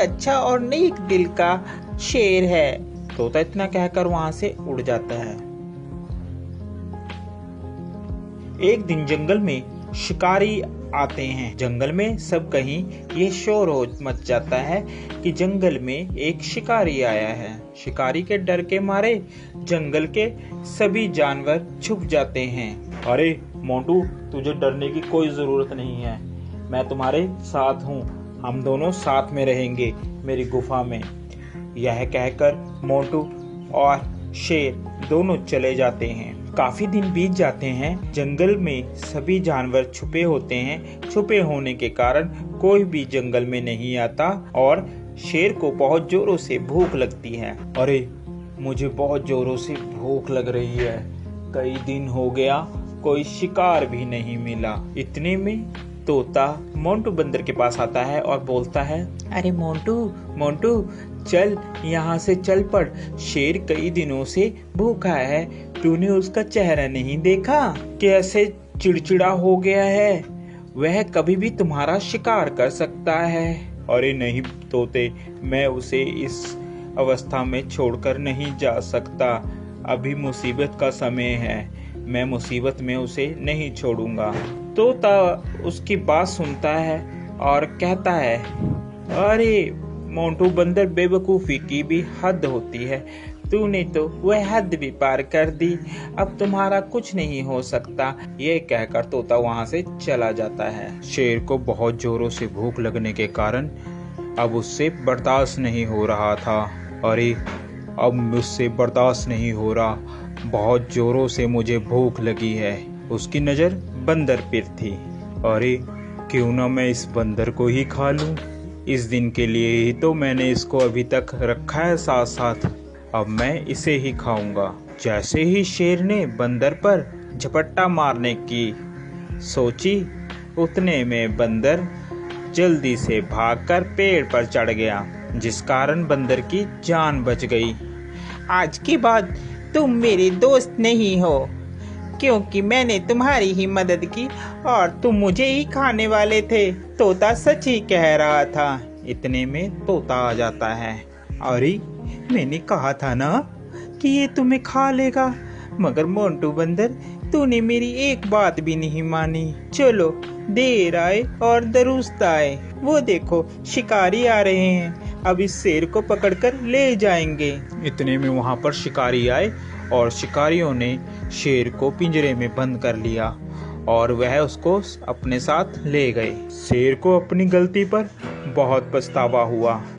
अच्छा और नेक दिल का शेर है। तोता इतना कहकर वहां से उड़ जाता है। एक दिन जंगल में शिकारी आते हैं। जंगल में सब कहीं ये शोर हो मच जाता है कि जंगल में एक शिकारी आया है। शिकारी के डर के मारे जंगल के सभी जानवर छुप जाते हैं। अरे मोंटू, तुझे डरने की कोई जरूरत नहीं है, मैं तुम्हारे साथ हूँ, हम दोनों साथ में रहेंगे मेरी गुफा में। यह कहकर मोंटू और शेर दोनों चले जाते हैं। काफी दिन बीत जाते हैं। जंगल में सभी जानवर छुपे होते हैं। छुपे होने के कारण कोई भी जंगल में नहीं आता और शेर को बहुत जोरों से भूख लगती है। अरे मुझे बहुत जोरों से भूख लग रही है, कई दिन हो गया कोई शिकार भी नहीं मिला। इतने में तोता मोंटू बंदर के पास आता है और बोलता है, अरे मोंटू मोंटू, चल यहाँ से चल पड़, शेर कई दिनों से भूखा है, तूने उसका चेहरा नहीं देखा, कैसे चिड़चिड़ा हो गया है, वह कभी भी तुम्हारा शिकार कर सकता है। अरे नहीं तोते, मैं उसे इस अवस्था में छोड़कर नहीं जा सकता, अभी मुसीबत का समय है, मैं मुसीबत में उसे नहीं छोड़ूंगा। तोता उसकी बात सुनता है और कहता है, अरे मोंटू बंदर, बेवकूफी की भी हद होती है, तूने तो वह हद भी पार कर दी, अब तुम्हारा कुछ नहीं हो सकता। ये कहकर तोता वहां से चला जाता है। शेर को बहुत जोरों से भूख लगने के कारण अब उससे बर्दाश्त नहीं हो रहा था। अरे अब मुझसे बर्दाश्त नहीं हो रहा, बहुत जोरों से मुझे भूख लगी है। उसकी नजर बंदर पर थी। अरे क्यों ना मैं इस बंदर को ही खा लूं, इस दिन के लिए ही तो मैंने इसको अभी तक रखा है साथ साथ, अब मैं इसे ही खाऊंगा। जैसे ही शेर ने बंदर पर झपट्टा मारने की सोची, उतने में बंदर जल्दी से भागकर पेड़ पर चढ़ गया, जिस कारण बंदर की जान बच गई। आज के बाद तुम मेरे दोस्त नहीं हो, क्योंकि मैंने तुम्हारी ही मदद की और तुम मुझे ही खाने वाले थे। तोता सच ही कह रहा था। इतने में तोता आ जाता है। अरे मैंने कहा था ना कि ये तुम्हें खा लेगा, मगर मोंटू बंदर, तूने मेरी एक बात भी नहीं मानी। चलो, देर आए और दुरुस्त आए, वो देखो शिकारी आ रहे हैं, अब इस शेर को पकड़कर ले जाएंगे। इतने में वहां पर शिकारी आए और शिकारियों ने शेर को पिंजरे में बंद कर लिया और वह उसको अपने साथ ले गए। शेर को अपनी गलती पर बहुत पछतावा हुआ।